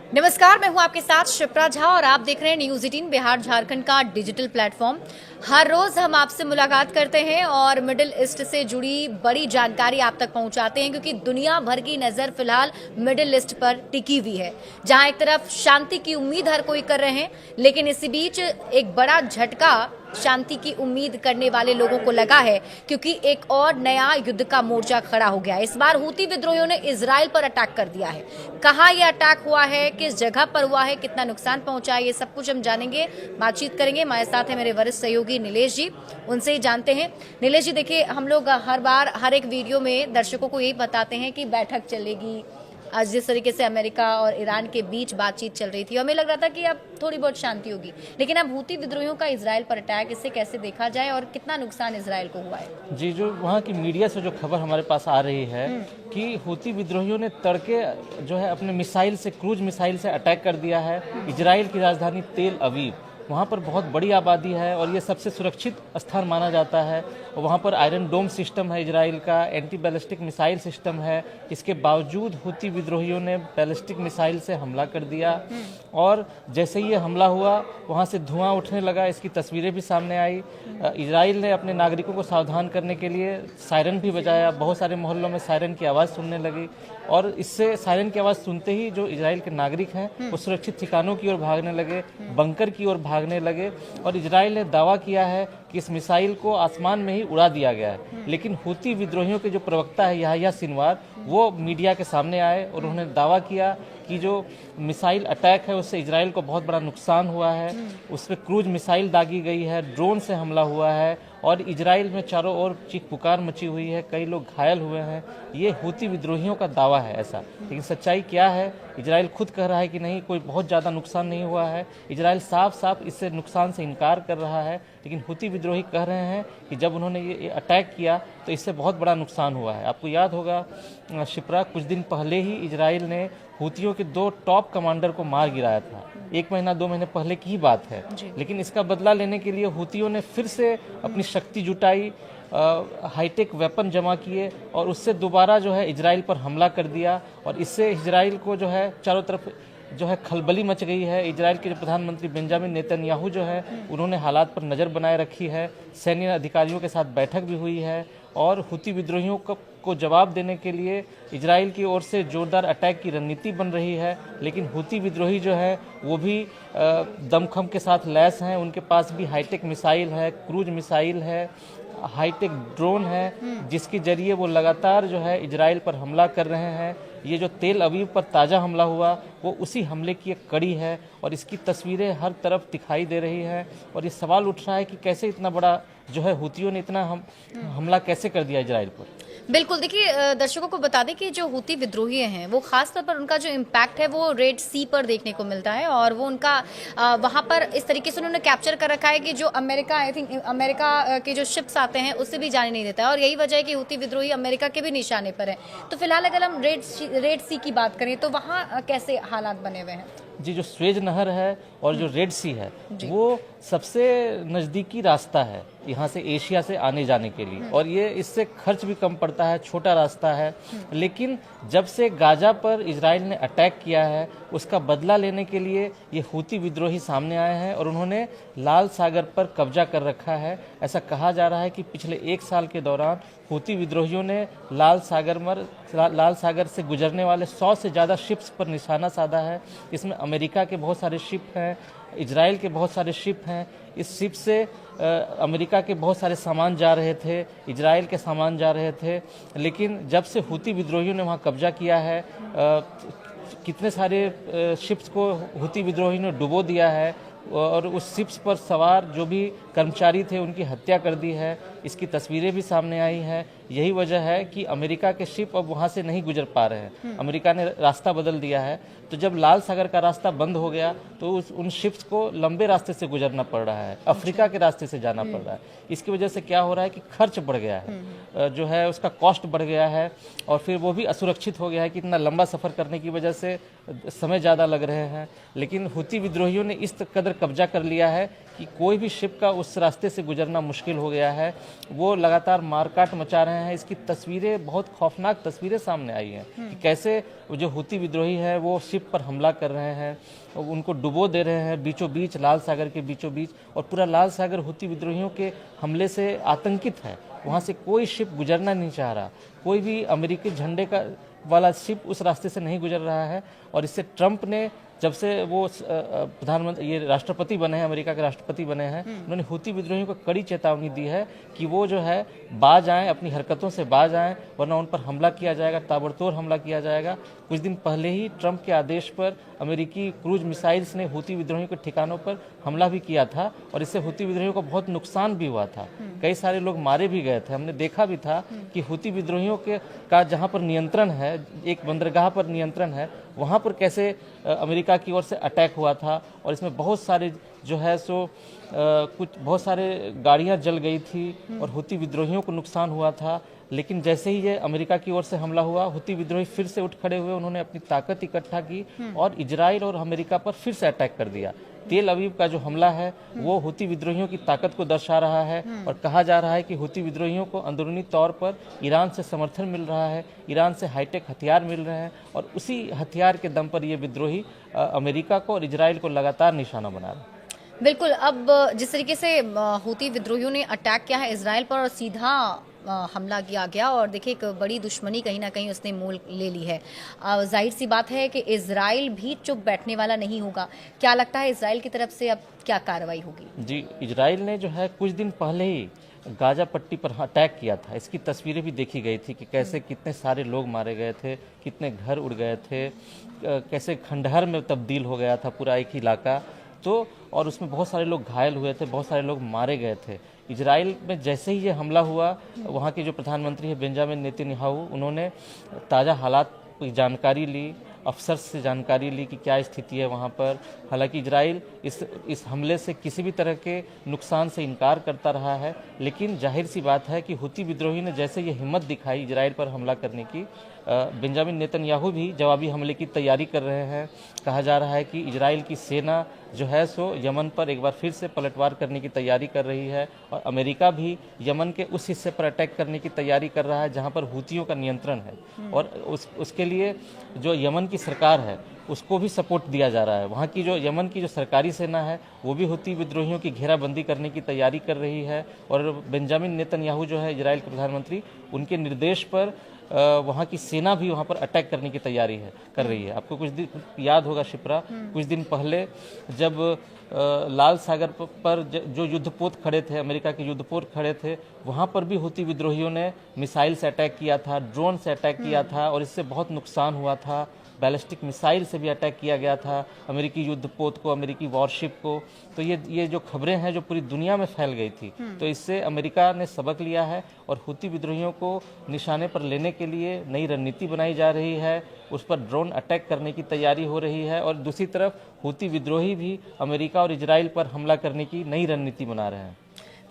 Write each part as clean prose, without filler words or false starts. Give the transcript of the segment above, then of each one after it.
नमस्कार, मैं हूं आपके साथ शिप्रा झा और आप देख रहे हैं न्यूज़ 18 बिहार झारखंड का डिजिटल प्लेटफॉर्म। हर रोज हम आपसे मुलाकात करते हैं और मिडिल ईस्ट से जुड़ी बड़ी जानकारी आप तक पहुंचाते हैं, क्योंकि दुनिया भर की नजर फिलहाल मिडिल ईस्ट पर टिकी हुई है, जहां एक तरफ शांति की उम्मीद हर कोई कर रहे हैं, लेकिन इसी बीच एक बड़ा झटका शांति की उम्मीद करने वाले लोगों को लगा है, क्योंकि एक और नया युद्ध का मोर्चा खड़ा हो गया। इस बार हूती विद्रोहियों ने इजराइल पर अटैक कर दिया है। कहां यह अटैक हुआ है, किस जगह पर हुआ है, कितना नुकसान पहुंचा है, ये सब कुछ हम जानेंगे, बातचीत करेंगे। हमारे साथ है मेरे वरिष्ठ सहयोगी नीलेश जी, उनसे ही जानते हैं। नीलेश जी, देखिए, हम लोग हर बार हर एक वीडियो में दर्शकों को यही बताते हैं कि बैठक चलेगी। आज जिस तरीके से अमेरिका और ईरान के बीच बातचीत चल रही थी, हमें लग रहा था कि अब थोड़ी बहुत शांति होगी, लेकिन अब हूती विद्रोहियों का इजराइल पर अटैक, इसे कैसे देखा जाए और कितना नुकसान इजराइल को हुआ है? जी, जो वहाँ की मीडिया से जो खबर हमारे पास आ रही है कि हूती विद्रोहियों ने तड़के जो है अपने मिसाइल से, क्रूज मिसाइल से अटैक कर दिया है इजराइल की राजधानी तेल अवीव। वहाँ पर बहुत बड़ी आबादी है और ये सबसे सुरक्षित स्थान माना जाता है। और वहाँ पर आयरन डोम सिस्टम है इजराइल का, एंटी बैलिस्टिक मिसाइल सिस्टम है। इसके बावजूद हूती विद्रोहियों ने बैलिस्टिक मिसाइल से हमला कर दिया और जैसे ही ये हमला हुआ वहाँ से धुआं उठने लगा। इसकी तस्वीरें भी सामने आई। इजराइल ने अपने नागरिकों को सावधान करने के लिए सायरन भी बजाया। बहुत सारे मोहल्लों में सायरन की आवाज़ सुनने लगी और इससे सायरन की आवाज़ सुनते ही जो इजराइल के नागरिक हैं वो सुरक्षित ठिकानों की ओर भागने लगे, बंकर की ओर भागने लगे। और इजराइल ने दावा किया है कि इस मिसाइल को आसमान में ही उड़ा दिया गया है, लेकिन हूती विद्रोहियों के जो प्रवक्ता है याह्या सिनवार, वो मीडिया के सामने आए और उन्होंने दावा किया कि जो मिसाइल अटैक है उससे इजराइल को बहुत बड़ा नुकसान हुआ है। उस पर क्रूज मिसाइल दागी गई है, ड्रोन से हमला हुआ है और इजराइल में चारों ओर चीख पुकार मची हुई है, कई लोग घायल हुए हैं। ये हूती विद्रोहियों का दावा है ऐसा, लेकिन सच्चाई क्या है? इजराइल खुद कह रहा है कि नहीं, कोई बहुत ज़्यादा नुकसान नहीं हुआ है। इजराइल साफ साफ इससे नुकसान से इनकार कर रहा है, लेकिन हूती विद्रोही कह रहे हैं कि जब उन्होंने ये अटैक किया तो इससे बहुत बड़ा नुकसान हुआ है। आपको याद होगा शिप्रा, कुछ दिन पहले ही इजराइल ने हूतियों के 2 टॉप कमांडर को मार गिराया था। 1 महीना 2 महीने पहले की ही बात है, लेकिन इसका बदला लेने के लिए हूतियों ने फिर से अपनी शक्ति जुटाई, हाईटेक वेपन जमा किए और उससे दोबारा जो है इजराइल पर हमला कर दिया। और इससे इजराइल को जो है चारों तरफ जो है खलबली मच गई है। इजराइल के जो प्रधानमंत्री बेंजामिन नेतन्याहू जो है उन्होंने हालात पर नज़र बनाए रखी है। सैन्य अधिकारियों के साथ बैठक भी हुई है और हूती विद्रोहियों को जवाब देने के लिए इजराइल की ओर से जोरदार अटैक की रणनीति बन रही है। लेकिन हूती विद्रोही जो है वो भी दमखम के साथ लैस हैं। उनके पास भी हाईटेक मिसाइल है, क्रूज मिसाइल है, हाईटेक ड्रोन है, जिसके जरिए वो लगातार जो है इजराइल पर हमला कर रहे हैं। ये जो तेल अवीव पर ताज़ा हमला हुआ वो उसी हमले की एक कड़ी है और इसकी तस्वीरें हर तरफ दिखाई दे रही हैं। और ये सवाल उठ रहा है कि कैसे इतना बड़ा जो है हूतियों ने इतना हमला कैसे कर दिया इजराइल पर। बिल्कुल, देखिए, दर्शकों को बता दें कि जो हूती विद्रोही हैं वो खासतौर पर उनका जो इम्पैक्ट है वो रेड सी पर देखने को मिलता है और वो उनका वहाँ पर इस तरीके से उन्होंने कैप्चर कर रखा है कि जो अमेरिका, आई थिंक अमेरिका के जो शिप्स आते हैं उससे भी जाने नहीं देता है। और यही वजह है कि हूती विद्रोही अमेरिका के भी निशाने पर है। तो फिलहाल अगर हम रेड सी की बात करें तो वहाँ कैसे हालात बने हुए हैं? जी, जो स्वेज नहर है और जो रेड सी है वो सबसे नज़दीकी रास्ता है यहाँ से एशिया से आने जाने के लिए, और ये इससे खर्च भी कम पड़ता है, छोटा रास्ता है। लेकिन जब से गाजा पर इजराइल ने अटैक किया है उसका बदला लेने के लिए ये हूती विद्रोही सामने आए हैं और उन्होंने लाल सागर पर कब्जा कर रखा है। ऐसा कहा जा रहा है कि पिछले 1 साल के दौरान हूती विद्रोहियों ने लाल सागर से गुजरने वाले 100 से ज़्यादा शिप्स पर निशाना साधा है। इसमें अमेरिका के बहुत सारे शिप हैं, इजराइल के बहुत सारे शिप हैं। इस शिप से अमेरिका के बहुत सारे सामान जा रहे थे, इजराइल के सामान जा रहे थे। लेकिन जब से हूती विद्रोहियों ने वहाँ कब्जा किया है, कितने सारे शिप्स को हूती विद्रोहियों ने डुबो दिया है और उस शिप्स पर सवार जो भी कर्मचारी थे उनकी हत्या कर दी है। इसकी तस्वीरें भी सामने आई हैं। यही वजह है कि अमेरिका के शिप अब वहाँ से नहीं गुजर पा रहे हैं। अमेरिका ने रास्ता बदल दिया है। तो जब लाल सागर का रास्ता बंद हो गया तो उन शिप्स को लंबे रास्ते से गुजरना पड़ रहा है, अफ्रीका के रास्ते से जाना पड़ रहा है। इसकी वजह से क्या हो रहा है कि खर्च बढ़ गया है, जो है उसका कॉस्ट बढ़ गया है और फिर वो भी असुरक्षित हो गया है कि इतना लंबा सफ़र करने की वजह से समय ज़्यादा लग रहे हैं। लेकिन हूती विद्रोहियों ने इस कदर कब्जा कर लिया है कि कोई भी शिप का उस रास्ते से गुजरना मुश्किल हो गया है। वो लगातार मारकाट मचा रहे हैं। इसकी तस्वीरें, बहुत खौफनाक तस्वीरें सामने आई हैं कि कैसे जो हूती विद्रोही है वो शिप पर हमला कर रहे हैं, उनको डुबो दे रहे हैं बीचों बीच, लाल सागर के बीचों बीच, और पूरा लाल सागर हूती विद्रोहियों के हमले से आतंकित है। वहाँ से कोई शिप गुजरना नहीं चाह रहा, कोई भी अमेरिकी झंडे का वाला शिप उस रास्ते से नहीं गुजर रहा है। और इससे ट्रंप ने, जब से वो प्रधानमंत्री, ये राष्ट्रपति बने हैं, अमेरिका के राष्ट्रपति बने हैं, उन्होंने हूती विद्रोहियों को कड़ी चेतावनी दी है कि वो जो है बाज आएँ, अपनी हरकतों से बाज आएँ, वरना उन पर हमला किया जाएगा, ताबड़तोड़ हमला किया जाएगा। कुछ दिन पहले ही ट्रंप के आदेश पर अमेरिकी क्रूज मिसाइल्स ने हूती विद्रोहियों के ठिकानों पर हमला भी किया था, और इससे हूती विद्रोहियों को बहुत नुकसान भी हुआ था। कई सारे लोग मारे भी गए थे। हमने देखा भी था कि हूती विद्रोहियों का जहाँ पर नियंत्रण है, एक बंदरगाह पर नियंत्रण है, वहाँ पर कैसे अमेरिका की ओर से अटैक हुआ था, और इसमें बहुत सारे जो है सो कुछ बहुत सारे गाड़ियाँ जल गई थी और हूती विद्रोहियों को नुकसान हुआ था। लेकिन जैसे ही ये अमेरिका की ओर से हमला हुआ, हूती विद्रोही फिर से उठ खड़े हुए, उन्होंने अपनी ताकत इकट्ठा की और इजराइल और अमेरिका पर फिर से अटैक कर दिया। तेल अवीव का जो हमला है वो हूती विद्रोहियों की ताकत को दर्शा रहा है, और कहा जा रहा है कि हूती विद्रोहियों को अंदरूनी तौर पर ईरान से समर्थन मिल रहा है, ईरान से हाईटेक हथियार मिल रहे हैं, और उसी हथियार के दम पर ये विद्रोही अमेरिका को और इजराइल को लगातार निशाना बना रहे हैं। बिल्कुल। अब जिस तरीके से हूती विद्रोहियों ने अटैक किया है इजराइल पर और सीधा हमला किया गया, और देखिए एक बड़ी दुश्मनी कहीं ना कहीं उसने मोल ले ली है। जाहिर सी बात है कि इजराइल भी चुप बैठने वाला नहीं होगा। क्या लगता है इजराइल की तरफ से अब क्या कार्रवाई होगी? जी, इजराइल ने जो है कुछ दिन पहले ही गाजा पट्टी पर अटैक किया था। इसकी तस्वीरें भी देखी गई थी कि कैसे कितने सारे लोग मारे गए थे, कितने घर उड़ गए थे, कैसे खंडहर में तब्दील हो गया था पूरा एक इलाका। तो और उसमें बहुत सारे लोग घायल हुए थे, बहुत सारे लोग मारे गए थे। इजराइल में जैसे ही ये हमला हुआ, वहाँ के जो प्रधानमंत्री है बेंजामिन नेतन्याहू, उन्होंने ताज़ा हालात की जानकारी ली, अफसर से जानकारी ली कि क्या स्थिति है वहाँ पर। हालांकि इजराइल इस हमले से किसी भी तरह के नुकसान से इनकार करता रहा है, लेकिन जाहिर सी बात है कि हूती विद्रोही ने जैसे ये हिम्मत दिखाई इजराइल पर हमला करने की, बेंजामिन नेतन्याहू भी जवाबी हमले की तैयारी कर रहे हैं। कहा जा रहा है कि इजराइल की सेना जो है सो यमन पर एक बार फिर से पलटवार करने की तैयारी कर रही है, और अमेरिका भी यमन के उस हिस्से पर अटैक करने की तैयारी कर रहा है जहां पर हूतियों का नियंत्रण है, और उसके लिए जो यमन की सरकार है उसको भी सपोर्ट दिया जा रहा है। वहाँ की जो यमन की जो सरकारी सेना है वो भी हूती विद्रोहियों की घेराबंदी करने की तैयारी कर रही है, और बेंजामिन नेतन्याहू जो है इजराइल के प्रधानमंत्री, उनके निर्देश पर वहाँ की सेना भी वहाँ पर अटैक करने की तैयारी कर रही है। आपको कुछ दिन याद होगा शिप्रा, कुछ दिन पहले जब लाल सागर पर जो युद्धपोत खड़े थे, अमेरिका के युद्धपोत खड़े थे, वहाँ पर भी हूती विद्रोहियों ने मिसाइल से अटैक किया था, ड्रोन से अटैक किया था, और इससे बहुत नुकसान हुआ था। बैलिस्टिक मिसाइल से भी अटैक किया गया था अमेरिकी युद्धपोत को, अमेरिकी वॉरशिप को। तो ये जो खबरें हैं जो पूरी दुनिया में फैल गई थी, तो इससे अमेरिका ने सबक लिया है और हूती विद्रोहियों को निशाने पर लेने के लिए नई रणनीति बनाई जा रही है, उस पर ड्रोन अटैक करने की तैयारी हो रही है, और दूसरी तरफ हूती विद्रोही भी अमेरिका और इजराइल पर हमला करने की नई रणनीति बना रहे हैं।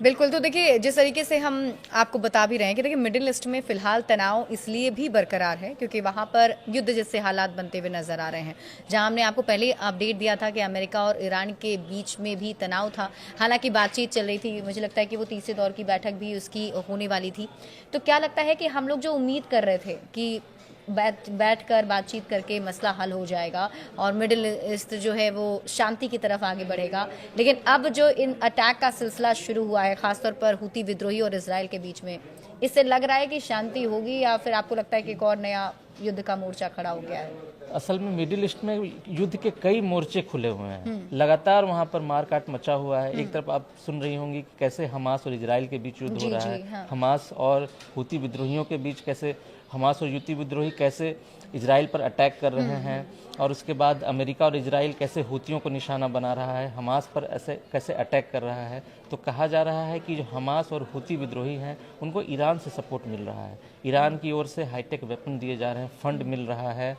बिल्कुल। तो देखिए जिस तरीके से हम आपको बता भी रहे हैं कि देखिए मिडिल ईस्ट में फिलहाल तनाव इसलिए भी बरकरार है क्योंकि वहाँ पर युद्ध जैसे हालात बनते हुए नजर आ रहे हैं। जहाँ हमने आपको पहले अपडेट दिया था कि अमेरिका और ईरान के बीच में भी तनाव था, हालांकि बातचीत चल रही थी। मुझे लगता है कि वो तीसरे दौर की बैठक भी उसकी होने वाली थी। तो क्या लगता है कि हम लोग जो उम्मीद कर रहे थे कि बैठकर बातचीत करके मसला हल हो जाएगा और मिडिल ईस्ट जो है वो शांति की तरफ आगे बढ़ेगा, लेकिन अब जो इन अटैक का सिलसिला शुरू हुआ है खासतौर पर हूती विद्रोही और इजराइल के बीच में, इससे लग रहा है कि शांति होगी या फिर आपको लगता है कि एक और नया युद्ध का मोर्चा खड़ा हो गया है? असल में मिडिल ईस्ट में युद्ध के कई मोर्चे खुले हुए हैं, लगातार वहां पर मारकाट मचा हुआ है। एक तरफ आप सुन रही होंगी कि कैसे हमास और इजराइल के बीच युद्ध हो रहा है, हाँ। हमास और हूती विद्रोहियों के बीच कैसे हमास और हूती विद्रोही कैसे इजराइल पर अटैक कर रहे हैं, और उसके बाद अमेरिका और इजराइल कैसे हूतियों को निशाना बना रहा है, हमास पर ऐसे कैसे अटैक कर रहा है। तो कहा जा रहा है कि जो हमास और हूती विद्रोही हैं उनको ईरान से सपोर्ट मिल रहा है, ईरान की ओर से हाईटेक वेपन दिए जा रहे हैं, फंड मिल रहा है,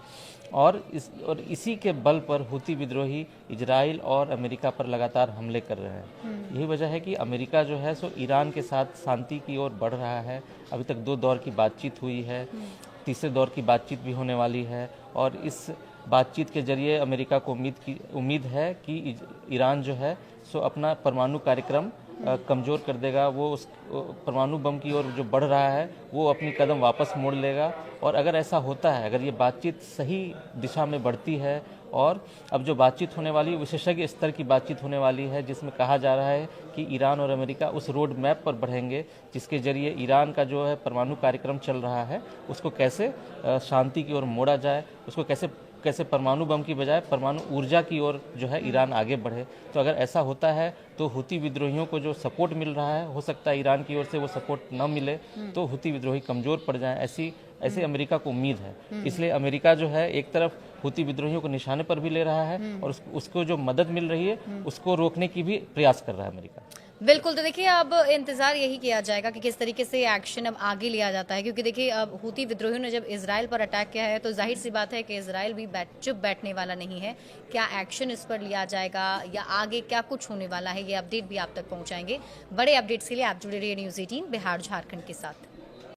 और इसी के बल पर हूती विद्रोही इजराइल और अमेरिका पर लगातार हमले कर रहे हैं। यही वजह है कि अमेरिका जो है सो ईरान के साथ शांति की ओर बढ़ रहा है। अभी तक 2 दौर की बातचीत हुई है, तीसरे दौर की बातचीत भी होने वाली है, और इस बातचीत के जरिए अमेरिका को उम्मीद है कि ईरान जो है सो अपना परमाणु कार्यक्रम कमज़ोर कर देगा, वो उस परमाणु बम की ओर जो बढ़ रहा है वो अपनी कदम वापस मोड़ लेगा। और अगर ऐसा होता है, अगर ये बातचीत सही दिशा में बढ़ती है, और अब जो बातचीत होने वाली विशेषज्ञ स्तर की बातचीत होने वाली है, जिसमें कहा जा रहा है कि ईरान और अमेरिका उस रोड मैप पर बढ़ेंगे जिसके जरिए ईरान का जो है परमाणु कार्यक्रम चल रहा है उसको कैसे शांति की ओर मोड़ा जाए, उसको कैसे कैसे परमाणु बम की बजाय परमाणु ऊर्जा की ओर जो है ईरान आगे बढ़े। तो अगर ऐसा होता है तो हुती विद्रोहियों को जो सपोर्ट मिल रहा है, हो सकता है ईरान की ओर से वो सपोर्ट न मिले तो हुती विद्रोही कमज़ोर पड़ जाएं, ऐसी अमेरिका को उम्मीद है। इसलिए अमेरिका जो है एक तरफ हुती विद्रोहियों को निशाने पर भी ले रहा है और उसको जो मदद मिल रही है उसको रोकने की भी प्रयास कर रहा है अमेरिका। बिल्कुल, तो देखिए अब इंतजार यही किया जाएगा कि किस तरीके से एक्शन अब आगे लिया जाता है, क्योंकि देखिए अब हुती विद्रोहियों ने जब इजराइल पर अटैक किया है तो जाहिर सी बात है कि इजराइल भी चुप बैठने वाला नहीं है। क्या एक्शन इस पर लिया जाएगा या आगे क्या कुछ होने वाला है, ये अपडेट भी आप तक पहुंचाएंगे। बड़े अपडेट्स के लिए आप जुड़े रहिए न्यूज़ 18 बिहार झारखंड के साथ।